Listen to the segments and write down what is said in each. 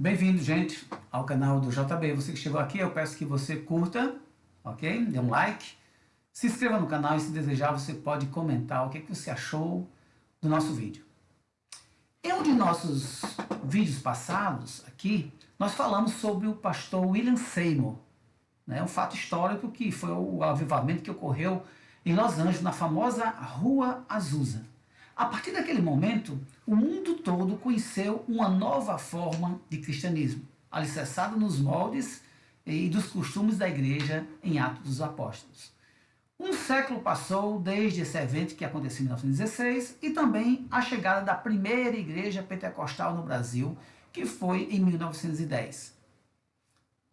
Bem-vindo, gente, ao canal do JB. Você que chegou aqui, eu peço que você curta, ok? Dê um like, se inscreva no canal e, se desejar, você pode comentar o que você achou do nosso vídeo. Em um de nossos vídeos passados aqui, nós falamos sobre o pastor William Seymour, né? Um fato histórico que foi o avivamento que ocorreu em Los Angeles, na famosa Rua Azusa. A partir daquele momento, o mundo todo conheceu uma nova forma de cristianismo, alicerçada nos moldes e dos costumes da igreja em Atos dos Apóstolos. Um século passou desde esse evento que aconteceu em 1916 e também a chegada da primeira igreja pentecostal no Brasil, que foi em 1910.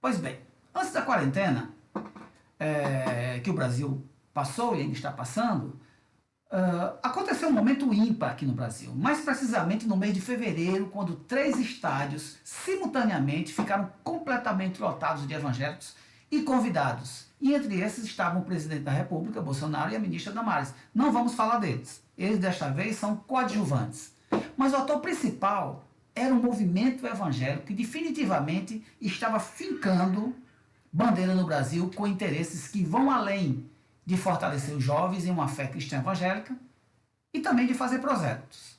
Pois bem, antes da quarentena, que o Brasil passou e ainda está passando, aconteceu um momento ímpar aqui no Brasil, mais precisamente no mês de fevereiro, quando 3 estádios simultaneamente ficaram completamente lotados de evangélicos e convidados. E entre esses estavam o presidente da República, Bolsonaro, e a ministra Damares. Não vamos falar deles. Eles, desta vez, são coadjuvantes. Mas o ator principal era um movimento evangélico que definitivamente estava fincando bandeira no Brasil com interesses que vão além de fortalecer os jovens em uma fé cristã evangélica e também de fazer prosélitos.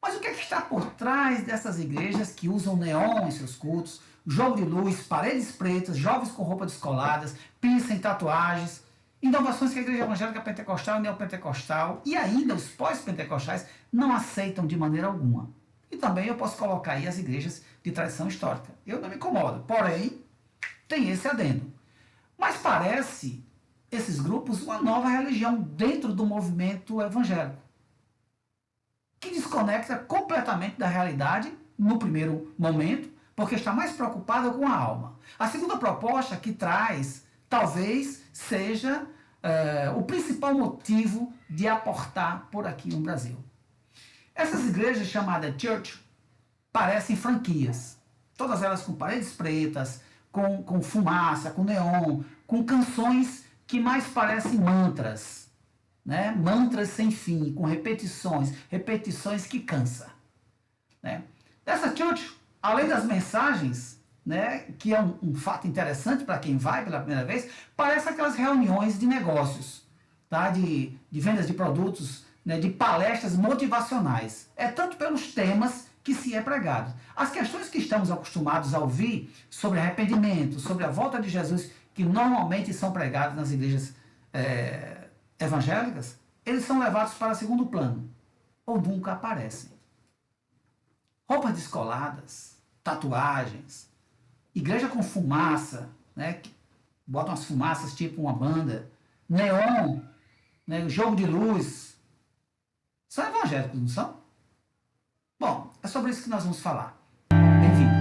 Mas o que é que está por trás dessas igrejas que usam neon em seus cultos, jogo de luz, paredes pretas, jovens com roupas descoladas, piercing, tatuagens, inovações que a igreja evangélica pentecostal e neopentecostal e ainda os pós-pentecostais não aceitam de maneira alguma? E também eu posso colocar aí as igrejas de tradição histórica. Eu não me incomodo, porém, tem esse adendo. Mas parece esses grupos uma nova religião dentro do movimento evangélico, que desconecta completamente da realidade no primeiro momento, porque está mais preocupada com a alma. A segunda proposta que traz, talvez seja o principal motivo de aportar por aqui no Brasil. Essas igrejas chamadas church parecem franquias, todas elas com paredes pretas, com fumaça, com neon, com canções que mais parecem mantras, né? Mantras sem fim, com repetições que cansa, né? Essa church, além das mensagens, né, que é um fato interessante para quem vai pela primeira vez, parece aquelas reuniões de negócios, tá? de vendas de produtos, né, de palestras motivacionais. É tanto pelos temas que se é pregado. As questões que estamos acostumados a ouvir sobre arrependimento, sobre a volta de Jesus, que normalmente são pregados nas igrejas evangélicas, eles são levados para segundo plano, ou nunca aparecem. Roupas descoladas, tatuagens, igreja com fumaça, né, que botam as fumaças tipo uma banda, neon, né, jogo de luz, são evangélicos, não são? Bom, é sobre isso que nós vamos falar. Bem-vindo.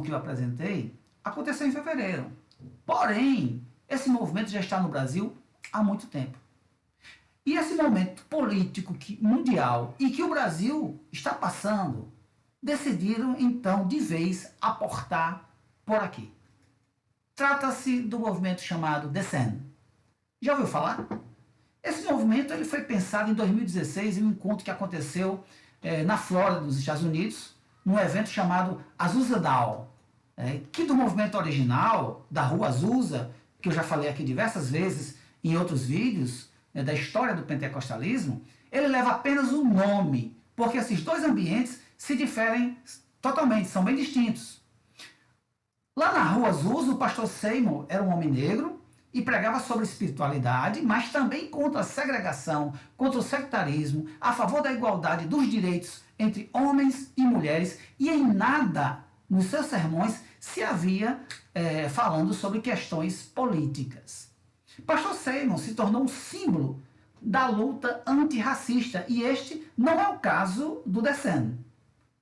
Que eu apresentei aconteceu em fevereiro. Porém, esse movimento já está no Brasil há muito tempo. E esse momento político mundial e que o Brasil está passando, decidiram então de vez aportar por aqui. Trata-se do movimento chamado Descend. Já ouviu falar? Esse movimento ele foi pensado em 2016 em um encontro que aconteceu na Flórida, nos Estados Unidos, num evento chamado Azusa Down, que do movimento original, da Rua Azusa, que eu já falei aqui diversas vezes em outros vídeos, da história do pentecostalismo, ele leva apenas um nome, porque esses dois ambientes se diferem totalmente, são bem distintos. Lá na Rua Azusa, o pastor Seymour era um homem negro e pregava sobre espiritualidade, mas também contra a segregação, contra o sectarismo, a favor da igualdade dos direitos entre homens e mulheres, e em nada nos seus sermões se havia falando sobre questões políticas. Pastor Seymour se tornou um símbolo da luta antirracista. E este não é o caso do Descend.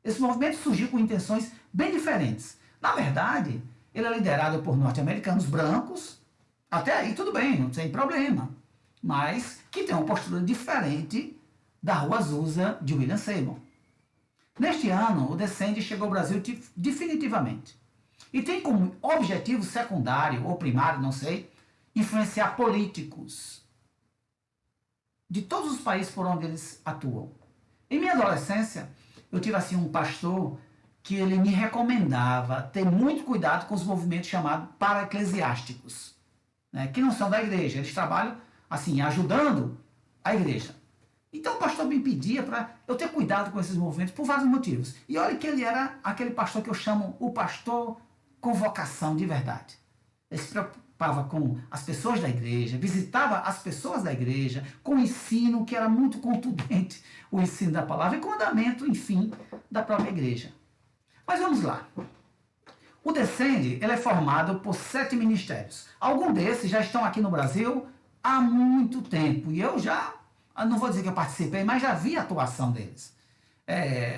Esse movimento surgiu com intenções bem diferentes. Na verdade, ele é liderado por norte-americanos brancos, até aí tudo bem, não tem problema, mas que tem uma postura diferente da Rua Azusa de William Seymour. Neste ano, o Descend chegou ao Brasil definitivamente e tem como objetivo secundário ou primário, não sei, influenciar políticos de todos os países por onde eles atuam. Em minha adolescência, eu tive assim um pastor que ele me recomendava ter muito cuidado com os movimentos chamados para-eclesiásticos, né, que não são da igreja, eles trabalham assim, ajudando a igreja. Então o pastor me pedia para eu ter cuidado com esses movimentos por vários motivos. E olha que ele era aquele pastor que eu chamo o pastor com vocação de verdade. Ele se preocupava com as pessoas da igreja, visitava as pessoas da igreja, com o ensino que era muito contundente, o ensino da palavra e com o andamento, enfim, da própria igreja. Mas vamos lá. O Descend, ele é formado por 7 ministérios. Alguns desses já estão aqui no Brasil há muito tempo. E eu já, não vou dizer que eu participei, mas já vi a atuação deles.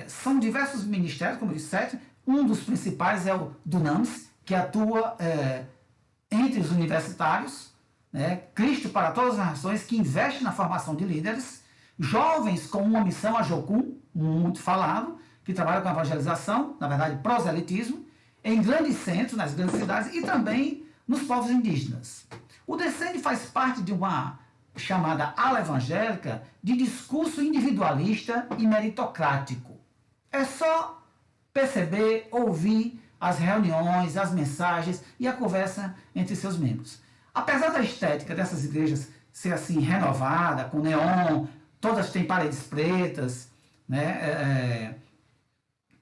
São diversos ministérios, como eu disse, 7. Um dos principais é o Dunamis, que atua entre os universitários, né? Cristo para todas as nações, que investe na formação de líderes. Jovens com uma missão, a Jocum, muito falado, que trabalha com evangelização, na verdade proselitismo, em grandes centros, nas grandes cidades e também nos povos indígenas. O Descend faz parte de uma chamada ala evangélica de discurso individualista e meritocrático. É só perceber, ouvir as reuniões, as mensagens e a conversa entre seus membros. Apesar da estética dessas igrejas ser assim renovada, com neon, todas têm paredes pretas, né?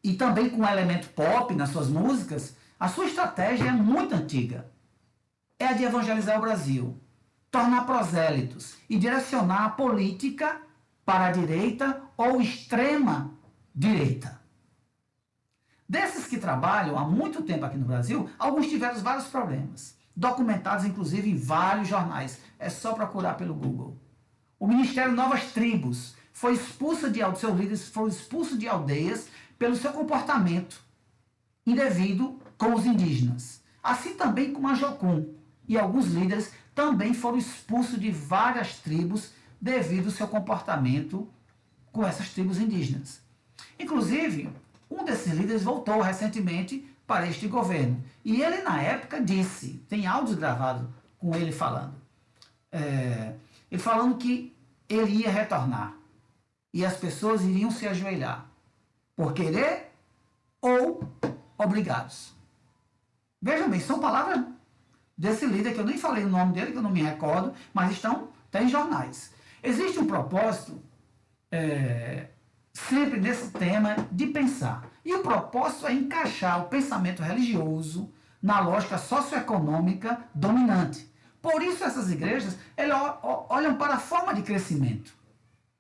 E também com um elemento pop nas suas músicas, a sua estratégia é muito antiga. É a de evangelizar o Brasil, tornar prosélitos e direcionar a política para a direita ou extrema direita. Desses que trabalham há muito tempo aqui no Brasil, alguns tiveram vários problemas, documentados inclusive em vários jornais. É só procurar pelo Google. O Ministério Novas Tribos foi expulso seus líderes foram expulsos de aldeias pelo seu comportamento indevido com os indígenas. Assim também com a Jocum. E alguns líderes também foram expulsos de várias tribos devido ao seu comportamento com essas tribos indígenas. Inclusive, um desses líderes voltou recentemente para este governo. E ele, na época, disse, tem áudios gravados com ele falando. Ele falando que ele ia retornar. E as pessoas iriam se ajoelhar. Por querer ou obrigados. Vejam bem, são palavras desse líder, que eu nem falei o nome dele, que eu não me recordo, mas está em jornais. Existe um propósito sempre nesse tema de pensar. E o propósito é encaixar o pensamento religioso na lógica socioeconômica dominante. Por isso essas igrejas olham para a forma de crescimento,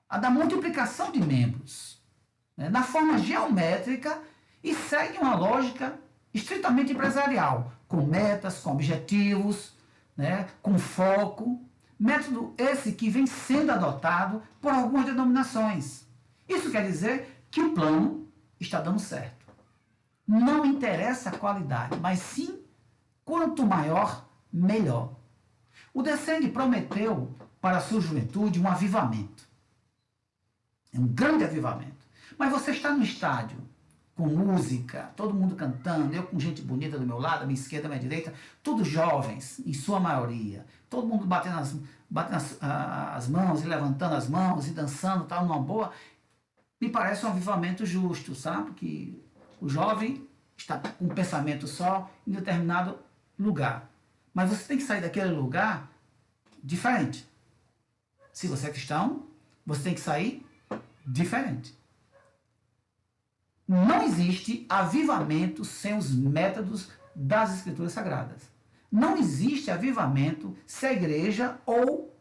a da multiplicação de membros, né, na forma geométrica e seguem uma lógica estritamente empresarial, com metas, com objetivos, né, com foco. Método esse que vem sendo adotado por algumas denominações. Isso quer dizer que o plano está dando certo. Não interessa a qualidade, mas sim quanto maior, melhor. O Descend prometeu para a sua juventude um avivamento. É um grande avivamento. Mas você está no estádio, com música, todo mundo cantando, eu com gente bonita do meu lado, à minha esquerda, à minha direita, todos jovens, em sua maioria, todo mundo batendo as mãos e levantando as mãos e dançando, tal, numa boa. Me parece um avivamento justo, sabe? Que o jovem está com um pensamento só em determinado lugar. Mas você tem que sair daquele lugar diferente. Se você é cristão, você tem que sair diferente. Não existe avivamento sem os métodos das Escrituras Sagradas. Não existe avivamento se a igreja ou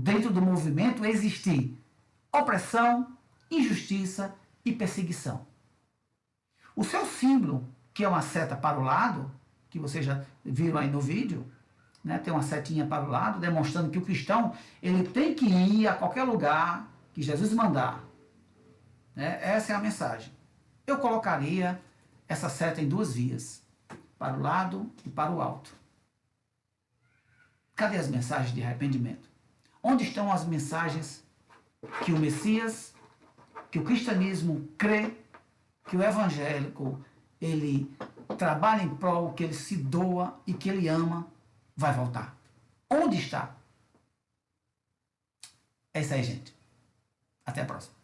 dentro do movimento existir opressão, injustiça e perseguição. O seu símbolo, que é uma seta para o lado, que vocês já viram aí no vídeo, né? Tem uma setinha para o lado, demonstrando que o cristão ele tem que ir a qualquer lugar que Jesus mandar. Né? Essa é a mensagem. Eu colocaria essa seta em duas vias, para o lado e para o alto. Cadê as mensagens de arrependimento? Onde estão as mensagens que o Messias, que o cristianismo crê, que o evangélico, ele trabalha em prol, que ele se doa e que ele ama, vai voltar? Onde está? É isso aí, gente. Até a próxima.